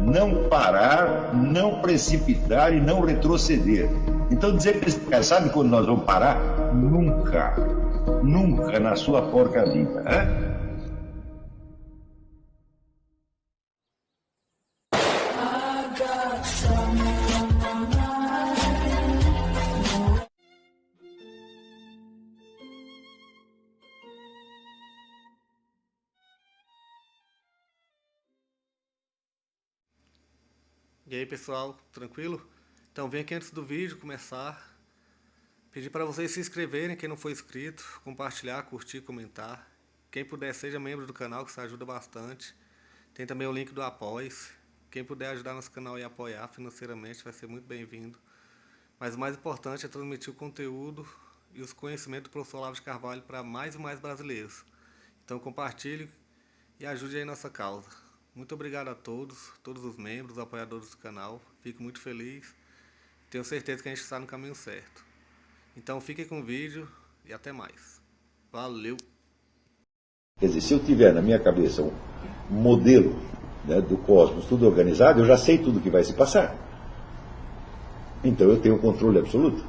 não parar, não precipitar e não retroceder. Então dizer para esse cara, sabe quando nós vamos parar? Nunca. Nunca na sua porca vida. Né? E aí pessoal, tranquilo? Então vem aqui antes do vídeo começar, pedir para vocês se inscreverem, quem não for inscrito, compartilhar, curtir, comentar. Quem puder seja membro do canal, que isso ajuda bastante. Tem também o link do Apoia-se. Quem puder ajudar nosso canal e apoiar financeiramente vai ser muito bem-vindo. Mas o mais importante é transmitir o conteúdo e os conhecimentos do professor Olavo de Carvalho para mais e mais brasileiros. Então compartilhe e ajude aí nossa causa. Muito obrigado a todos os membros, apoiadores do canal. Fico muito feliz. Tenho certeza que a gente está no caminho certo. Então fiquem com o vídeo e até mais. Valeu! Quer dizer, se eu tiver na minha cabeça um modelo, né, do cosmos, tudo organizado, eu já sei tudo que vai se passar. Então eu tenho controle absoluto.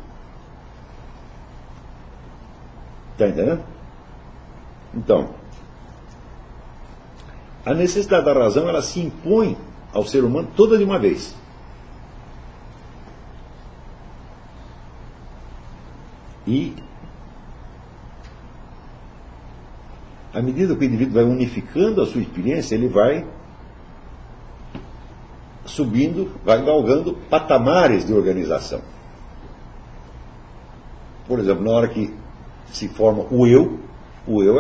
Está entendendo? Então, a necessidade da razão, ela se impõe ao ser humano toda de uma vez. E, à medida que o indivíduo vai unificando a sua experiência, ele vai subindo, vai galgando patamares de organização. Por exemplo, na hora que se forma o eu,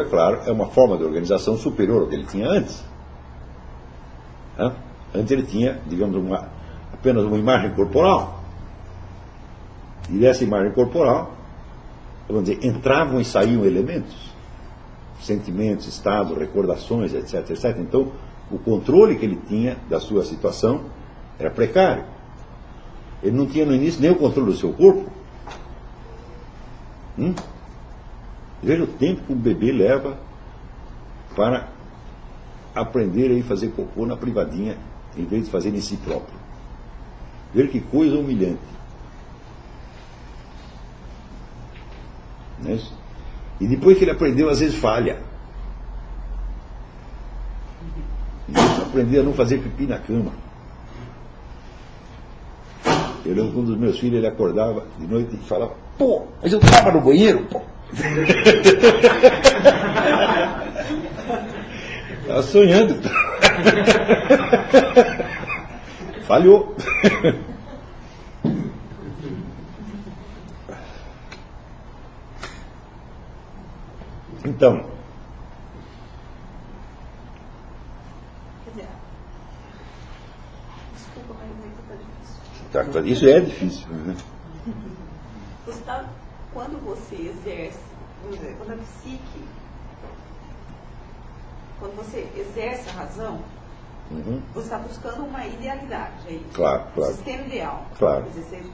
é claro, é uma forma de organização superior ao que ele tinha antes. Antes ele tinha, digamos, apenas uma imagem corporal. E dessa imagem corporal, vamos dizer, entravam e saíam elementos, sentimentos, estados, recordações, etc, etc. Então, o controle que ele tinha da sua situação era precário. Ele não tinha no início nem o controle do seu corpo. Veja o tempo que um bebê leva para aprender a ir fazer cocô na privadinha em vez de fazer em si próprio. Veja que coisa humilhante. Não é isso? E depois que ele aprendeu, às vezes falha. Aprender a não fazer pipi na cama. Eu lembro que um dos meus filhos, ele acordava de noite e falava: pô, mas eu estava no banheiro, pô. Estava sonhando. Falhou. Então, quer dizer, desculpa, mas tá difícil. Isso é difícil. Né? Quando você exerce, vamos dizer, quando você exerce a razão, você está buscando uma idealidade, é isso? Claro. Um sistema ideal. Claro. Quer dizer,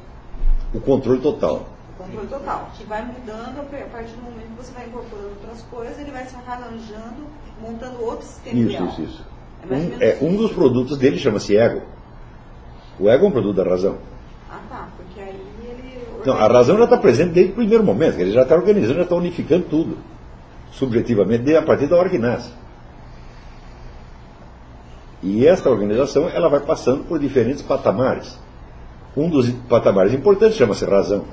o controle total. O controle total, que vai mudando a partir do momento que você vai incorporando outras coisas, ele vai se arranjando, montando outro sistema ideal. Isso. É mais ou menos Um dos produtos dele chama-se ego. O ego é um produto da razão. Ah, tá, porque aí ele... Não, a razão já está presente desde o primeiro momento, ele já está organizando, já está unificando tudo, subjetivamente, a partir da hora que nasce. E esta organização, ela vai passando por diferentes patamares. Um dos patamares importantes chama-se razão.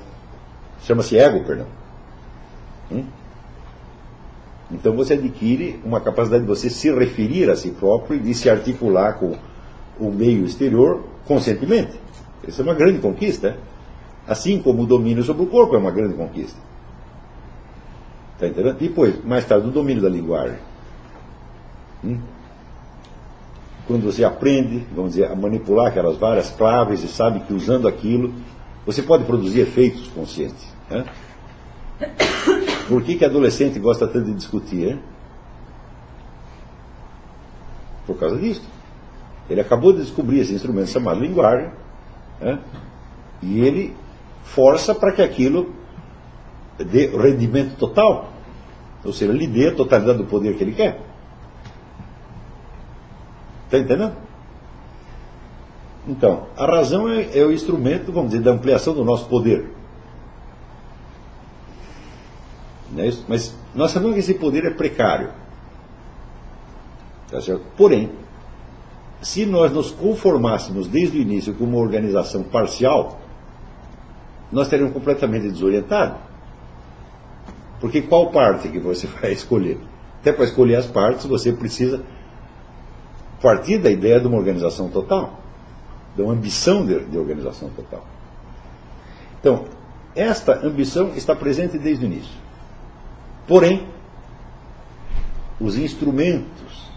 Chama-se ego, perdão. Então você adquire uma capacidade de você se referir a si próprio e de se articular com o meio exterior conscientemente. Essa é uma grande conquista. Assim como o domínio sobre o corpo é uma grande conquista. Está entendendo? Depois, mais tarde, o domínio da linguagem. Quando você aprende, vamos dizer, a manipular aquelas várias claves e sabe que usando aquilo, você pode produzir efeitos conscientes. Né? Por que adolescente gosta tanto de discutir? Por causa disso. Ele acabou de descobrir esse instrumento chamado linguagem, e ele força para que aquilo dê rendimento total. Ou seja, lhe dê a totalidade do poder que ele quer. Está entendendo? Então, a razão é o instrumento, vamos dizer, da ampliação do nosso poder. Não é isso? Mas nós sabemos que esse poder é precário. Tá certo? Porém, se nós nos conformássemos desde o início com uma organização parcial, nós estaríamos completamente desorientados. Porque qual parte que você vai escolher? Até para escolher as partes, você precisa partir da ideia de uma organização total, de uma ambição de organização total. Então, esta ambição está presente desde o início. Porém, os instrumentos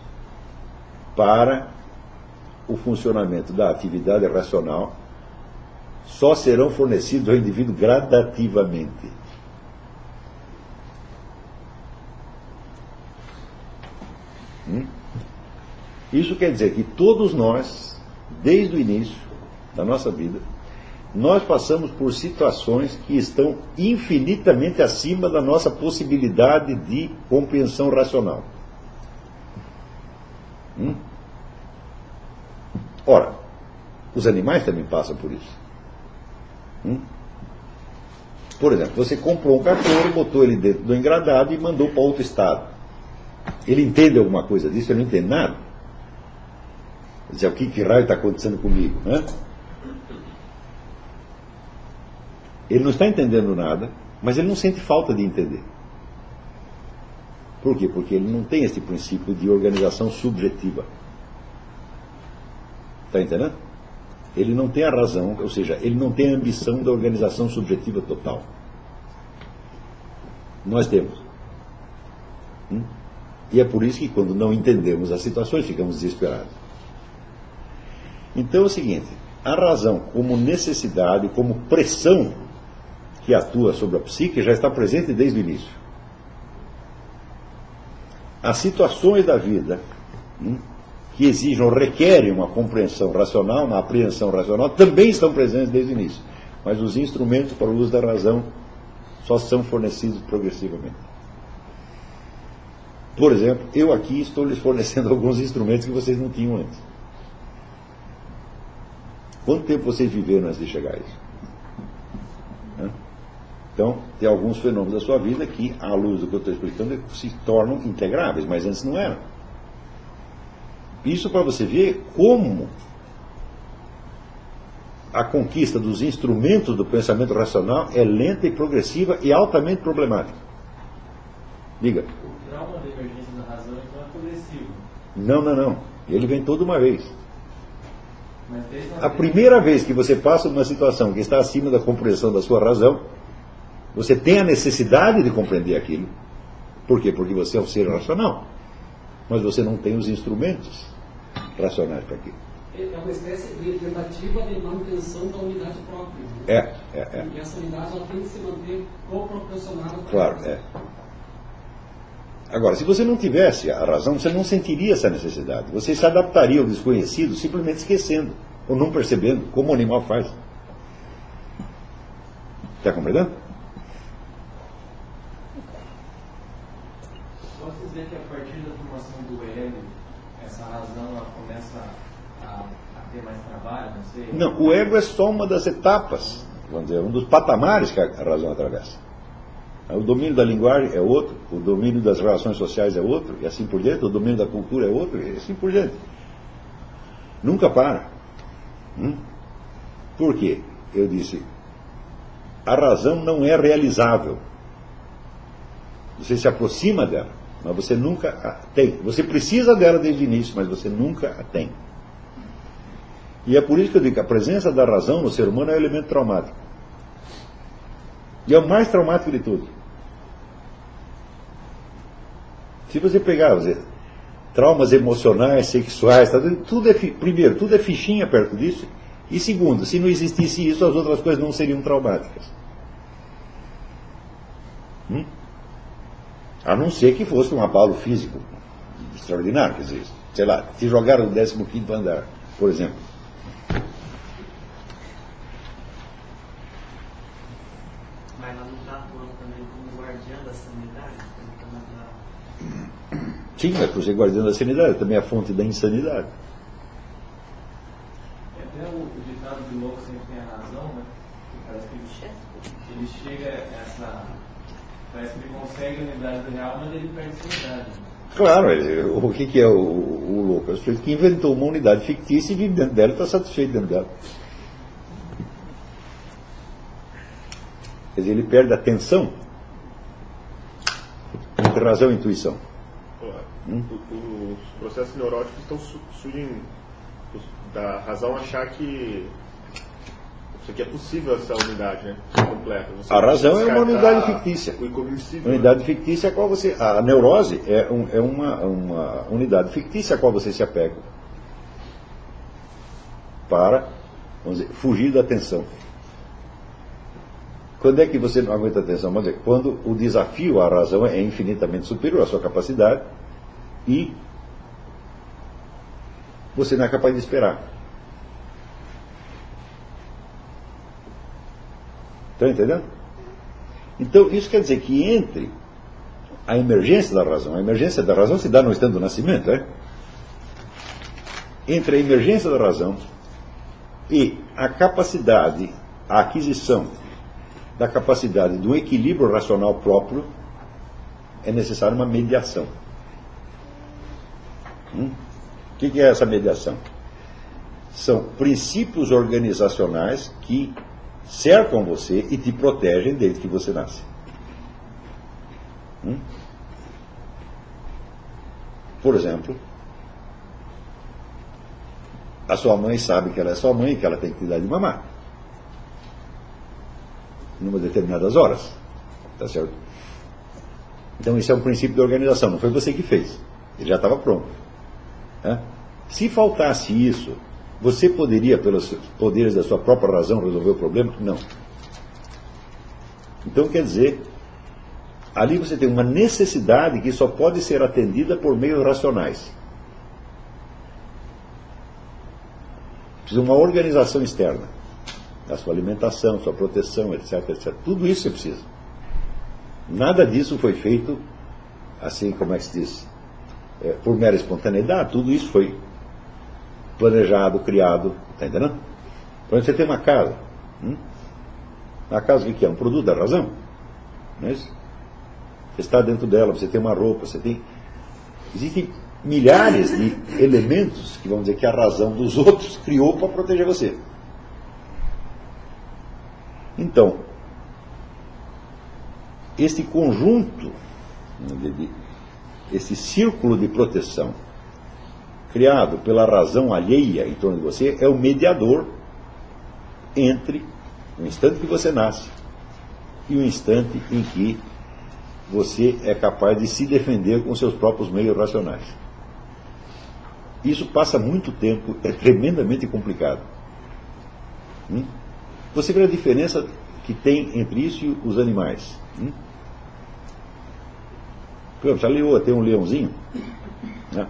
para o funcionamento da atividade racional só serão fornecidos ao indivíduo gradativamente. Isso quer dizer que todos nós, desde o início da nossa vida, nós passamos por situações que estão infinitamente acima da nossa possibilidade de compreensão racional. Ora, os animais também passam por isso. Por exemplo, você comprou um cachorro, botou ele dentro do engradado e mandou para outro estado. Ele entende alguma coisa disso? Ele não entende nada. Quer dizer, o que raio está acontecendo comigo? Né? Ele não está entendendo nada, mas ele não sente falta de entender. Por quê? Porque ele não tem esse princípio de organização subjetiva. Está entendendo? Ele não tem a razão, ou seja, ele não tem a ambição da organização subjetiva total. Nós temos. E é por isso que quando não entendemos as situações, ficamos desesperados. Então é o seguinte, a razão como necessidade, como pressão que atua sobre a psique já está presente desde o início. As situações da vida que exigem ou requerem uma compreensão racional, uma apreensão racional, também estão presentes desde o início. Mas os instrumentos para o uso da razão só são fornecidos progressivamente. Por exemplo, eu aqui estou lhes fornecendo alguns instrumentos que vocês não tinham antes. Quanto tempo vocês viveram antes de chegar a isso? Então, tem alguns fenômenos da sua vida que, à luz do que eu estou explicando, se tornam integráveis, mas antes não eram. Isso para você ver como a conquista dos instrumentos do pensamento racional é lenta e progressiva e altamente problemática. Diga. O trauma da emergência da razão então é progressivo. Não. Ele vem toda uma vez. A primeira vez que você passa uma situação que está acima da compreensão da sua razão, você tem a necessidade de compreender aquilo. Por quê? Porque você é um ser racional. Mas você não tem os instrumentos racionais para aquilo. É uma espécie de tentativa de manutenção da unidade própria. E essa unidade ela tem que se manter proporcionada. Claro, Agora, se você não tivesse a razão, você não sentiria essa necessidade. Você se adaptaria ao desconhecido simplesmente esquecendo, ou não percebendo, como o animal faz. Está compreendendo? Posso dizer que a partir da formação do ego, essa razão ela começa a ter mais trabalho? Não sei. Não, o ego é só uma das etapas, vamos dizer, um dos patamares que a razão atravessa. O domínio da linguagem é outro, o domínio das relações sociais é outro, e assim por diante, o domínio da cultura é outro, e assim por diante. Nunca para. Por quê? Eu disse, a razão não é realizável. Você se aproxima dela, mas você nunca a tem. Você precisa dela desde o início, mas você nunca a tem. E é por isso que eu digo que a presença da razão no ser humano é um elemento traumático. E é o mais traumático de tudo. Se você pegar, traumas emocionais, sexuais, tudo primeiro, tudo é fichinha perto disso. E segundo, se não existisse isso, as outras coisas não seriam traumáticas. A não ser que fosse um abalo físico extraordinário, quer dizer, sei lá, te jogaram do 15º andar, por exemplo. Mas ela não está atuando também como guardiã da sanidade? Sim, mas por ser guardião da sanidade, também é a fonte da insanidade. até o ditado de louco sempre tem a razão, né? Parece que ele chega a essa... Parece que ele consegue a unidade do real, mas ele perde a unidade. Claro, o que é o louco? É o sujeito que inventou uma unidade fictícia e vive dentro dela e está satisfeito dentro dela. Quer dizer, ele perde a tensão entre razão e intuição. Os processos neuróticos surgem da razão achar que isso aqui é possível, essa unidade, né? Completa. A razão é uma unidade fictícia. O incognoscível. Unidade fictícia a qual você... A neurose é uma unidade fictícia a qual você se apega para, vamos dizer, fugir da tensão. Quando é que você não aguenta a tensão? Vamos dizer, quando o desafio à razão é infinitamente superior à sua capacidade e você não é capaz de esperar. Está entendendo? Então, isso quer dizer que entre a emergência da razão se dá no instante do nascimento, né? Entre a emergência da razão e a capacidade, a aquisição da capacidade do equilíbrio racional próprio, é necessária uma mediação. O que é essa mediação? São princípios organizacionais que cercam você e te protegem desde que você nasce. Por exemplo, a sua mãe sabe que ela é sua mãe e que ela tem que te dar de mamar em umas determinadas horas. Tá certo? Então isso é um princípio de organização, não foi você que fez, ele já estava pronto. Se faltasse isso, você poderia, pelos poderes da sua própria razão, resolver o problema? Não. Então, quer dizer, ali você tem uma necessidade que só pode ser atendida por meios racionais. Precisa de uma organização externa, da sua alimentação, sua proteção, etc, etc. Tudo isso você precisa. Nada disso foi feito, assim, como é que se diz, por mera espontaneidade. Tudo isso foi planejado, criado, está entendendo? Então você tem uma casa. A casa o que é? Um produto da razão. Não é isso? Você está dentro dela, você tem uma roupa, você tem... Existem milhares de elementos que, vamos dizer, que a razão dos outros criou para proteger você. Então, este conjunto, esse círculo de proteção criado pela razão alheia em torno de você, é o mediador entre o instante que você nasce e o instante em que você é capaz de se defender com seus próprios meios racionais. Isso passa muito tempo, é tremendamente complicado. Você vê a diferença que tem entre isso e os animais. Por exemplo, a leoa tem um leãozinho, né?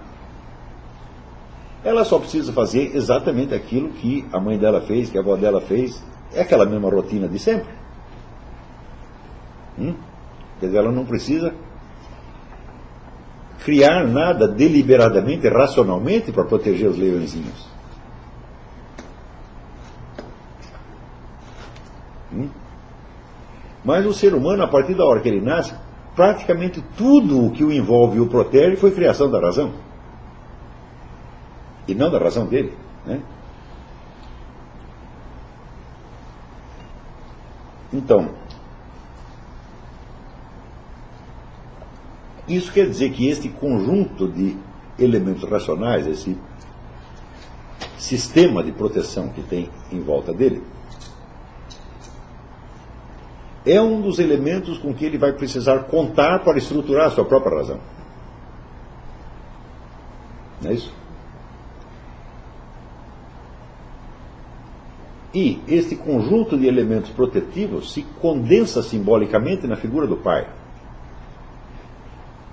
Ela só precisa fazer exatamente aquilo que a mãe dela fez, que a avó dela fez. É aquela mesma rotina de sempre. Quer dizer, ela não precisa criar nada deliberadamente, racionalmente, para proteger os leõezinhos. Mas o ser humano, a partir da hora que ele nasce, praticamente tudo o que o envolve e o protege foi criação da razão. E não da razão dele, né? Então, isso quer dizer que este conjunto de elementos racionais, esse sistema de proteção que tem em volta dele, é um dos elementos com que ele vai precisar contar para estruturar a sua própria razão. Não é isso? E este conjunto de elementos protetivos se condensa simbolicamente na figura do pai.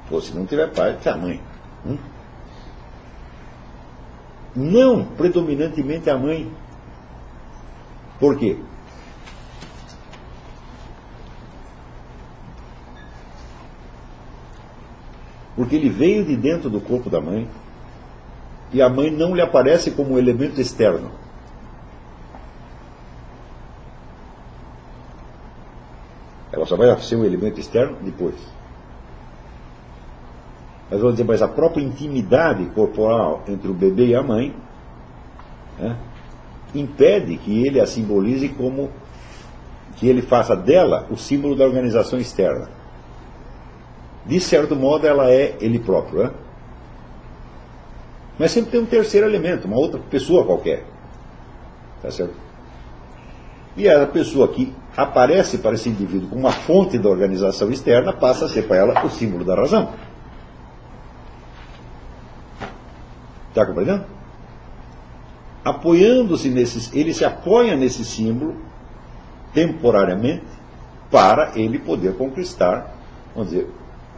Ou se não tiver pai, tem a mãe. Não predominantemente a mãe. Por quê? Porque ele veio de dentro do corpo da mãe e a mãe não lhe aparece como um elemento externo. Ela só vai ser um elemento externo depois. Mas vamos dizer, mas a própria intimidade corporal entre o bebê e a mãe, né, impede que ele a simbolize como, que ele faça dela o símbolo da organização externa. De certo modo ela é ele próprio, né? Mas sempre tem um terceiro elemento, uma outra pessoa qualquer. Tá certo? E a pessoa que aparece para esse indivíduo como uma fonte da organização externa passa a ser para ela o símbolo da razão. Está compreendendo? Apoiando-se nesses, ele se apoia nesse símbolo temporariamente para ele poder conquistar, vamos dizer,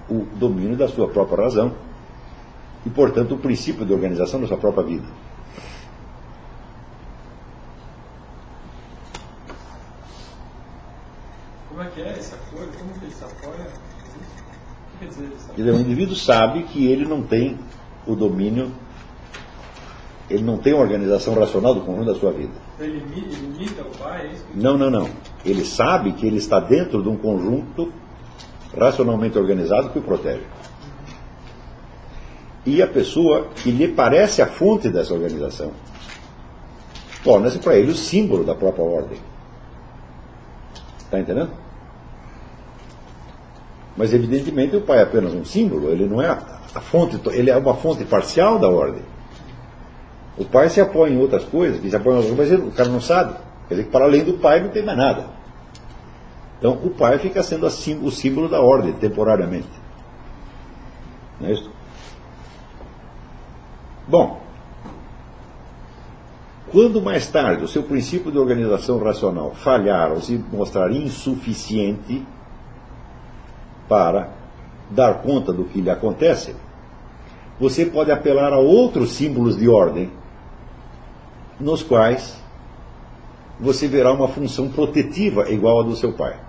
o domínio da sua própria razão e, portanto, o princípio de organização da sua própria vida. Como é que é esse apoio? Como que ele se apoia? O que quer dizer isso? Quer dizer, o indivíduo sabe que ele não tem o domínio, ele não tem uma organização racional do conjunto da sua vida. Ele imita o pai? É isso que... Não. Ele sabe que ele está dentro de um conjunto racionalmente organizado que o protege. E a pessoa que lhe parece a fonte dessa organização torna-se para ele o símbolo da própria ordem. Está entendendo? Mas evidentemente o pai é apenas um símbolo, ele não é a fonte, ele é uma fonte parcial da ordem. O pai se apoia em outras coisas, que se apoia em outras coisas, mas o cara não sabe. Quer dizer que para além do pai não tem mais nada. Então o pai fica sendo o símbolo da ordem, temporariamente. Não é isso? Bom, quando mais tarde o seu princípio de organização racional falhar ou se mostrar insuficiente para dar conta do que lhe acontece, você pode apelar a outros símbolos de ordem, nos quais você verá uma função protetiva igual à do seu pai.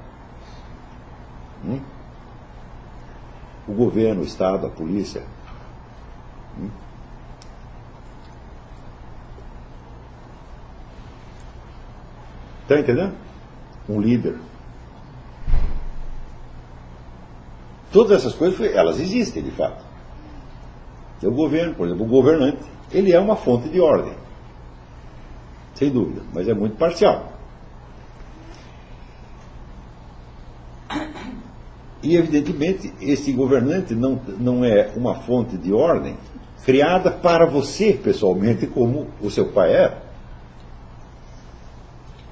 O governo, o Estado, a polícia. Está entendendo? Um líder. Todas essas coisas, elas existem de fato. O governo, por exemplo, o governante, ele é uma fonte de ordem. Sem dúvida, mas é muito parcial. E, evidentemente, esse governante não é uma fonte de ordem criada para você, pessoalmente, como o seu pai era.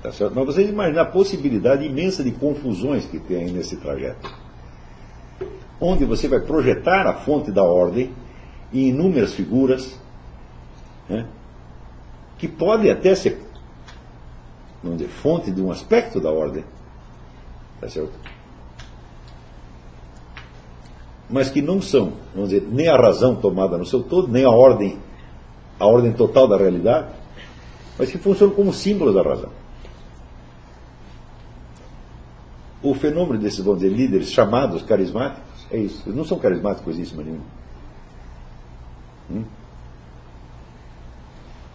Tá certo? Mas vocês imaginam a possibilidade imensa de confusões que tem aí nesse trajeto. Onde você vai projetar a fonte da ordem em inúmeras figuras, né, que podem até ser, vamos dizer, fonte de um aspecto da ordem. Tá certo? Mas que não são, vamos dizer, nem a razão tomada no seu todo, nem a ordem total da realidade, mas que funcionam como símbolos da razão. O fenômeno desses, vamos dizer, líderes chamados carismáticos é isso. Eles não são carismáticos coisíssima nenhuma.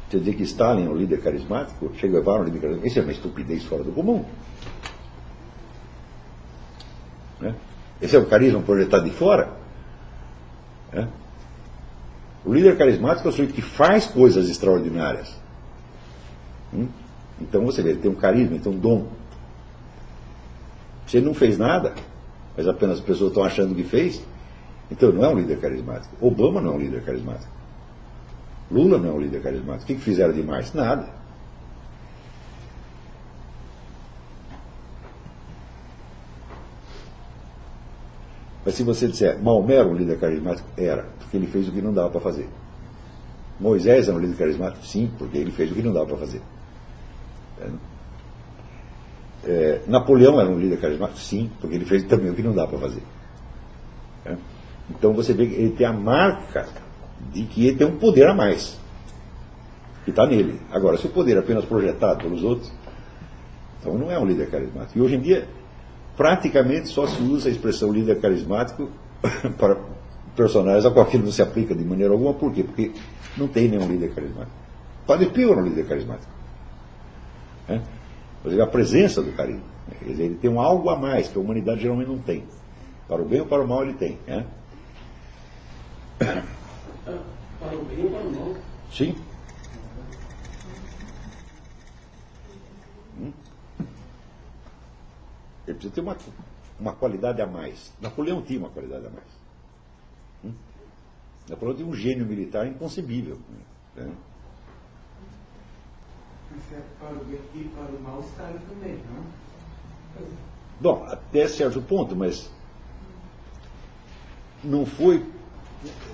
Você dizer que Stalin é um líder carismático, Che Guevara é um líder carismático, isso é uma estupidez fora do comum. Né? Esse é o carisma projetado de fora. Né? O líder carismático é o sujeito que faz coisas extraordinárias. Então você vê, ele tem um carisma, ele tem um dom. Se ele não fez nada, mas apenas as pessoas estão achando que fez, então não é um líder carismático. Obama não é um líder carismático. Lula não é um líder carismático. O que fizeram demais? Nada. Mas se você disser, Maomé era um líder carismático, era, porque ele fez o que não dava para fazer. Moisés era um líder carismático? Sim, porque ele fez o que não dava para fazer. Napoleão era um líder carismático? Sim, porque ele fez também o que não dá para fazer. Então você vê que ele tem a marca de que ele tem um poder a mais, que está nele. Agora, se o poder é apenas projetado pelos outros, então não é um líder carismático. E hoje em dia, praticamente só se usa a expressão líder carismático para personagens a qual aquilo não se aplica de maneira alguma. Por quê? Porque não tem nenhum líder carismático. Padre Pio era um líder carismático. Inclusive a presença do carinho. Quer dizer, ele tem um algo a mais que a humanidade geralmente não tem. Para o bem ou para o mal ele tem. Né? Para o bem ou para o mal? Sim. Ele precisa ter uma qualidade a mais. Napoleão tinha uma qualidade a mais. Napoleão tinha um gênio militar inconcebível. Né? Mas é para o bem e para o mal está ali também, não? Bom, até certo ponto, mas não foi.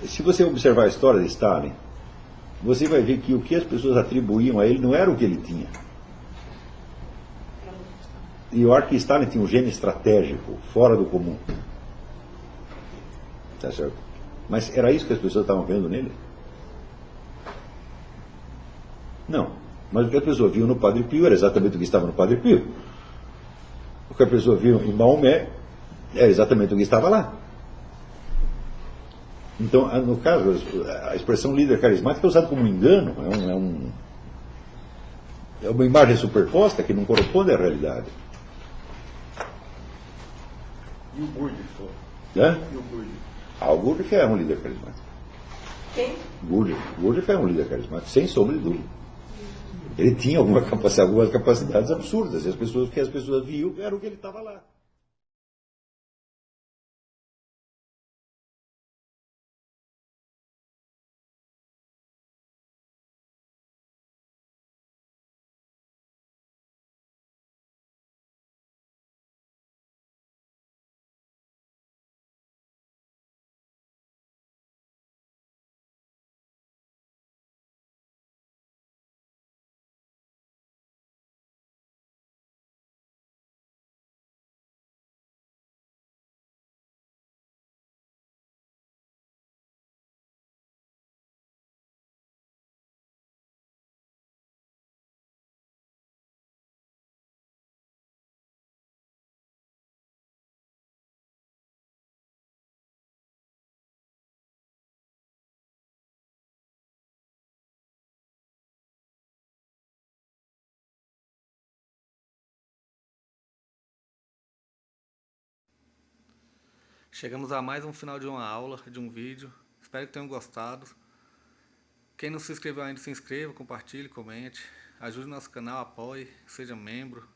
Se você observar a história de Stalin, você vai ver que o que as pessoas atribuíam a ele não era o que ele tinha. E eu acho que Stalin tinha um gênio estratégico, fora do comum. Tá certo? Mas era isso que as pessoas estavam vendo nele? Não. Mas o que as pessoas viam no Padre Pio era exatamente o que estava no Padre Pio. O que a pessoa viu em Maomé era exatamente o que estava lá. Então, no caso, a expressão líder carismático é usada como um engano, é uma imagem superposta que não corresponde à realidade. E o Gurdjieff? E o Gurdjieff? O Gurdjieff é um líder carismático. Quem? Gurdjieff é um líder carismático, sem sombra de dúvida. Ele tinha algumas capacidades absurdas, e o que as pessoas viam era o que ele estava lá. Chegamos a mais um final de uma aula, de um vídeo. Espero que tenham gostado. Quem não se inscreveu ainda, se inscreva, compartilhe, comente. Ajude o nosso canal, apoie, seja membro.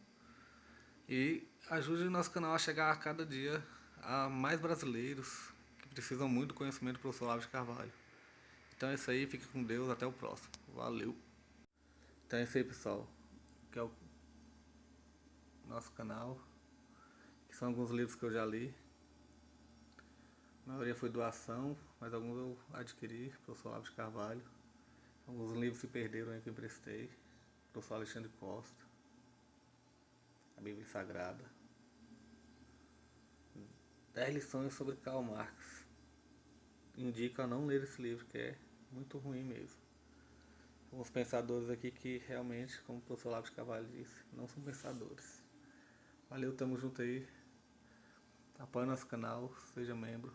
E ajude o nosso canal a chegar a cada dia a mais brasileiros que precisam muito do conhecimento do professor Olavo de Carvalho. Então é isso aí, fique com Deus, até o próximo. Valeu! Então é isso aí, pessoal. Que é o nosso canal. Que são alguns livros que eu já li. A maioria foi doação, mas alguns eu adquiri, professor Olavo de Carvalho. Alguns livros se perderam aí que eu emprestei. Professor Alexandre Costa. A Bíblia Sagrada. 10 lições sobre Karl Marx. Indico a não ler esse livro, que é muito ruim mesmo. Alguns pensadores aqui que realmente, como o professor Olavo de Carvalho disse, não são pensadores. Valeu, tamo junto aí. Apoie nosso canal, seja membro.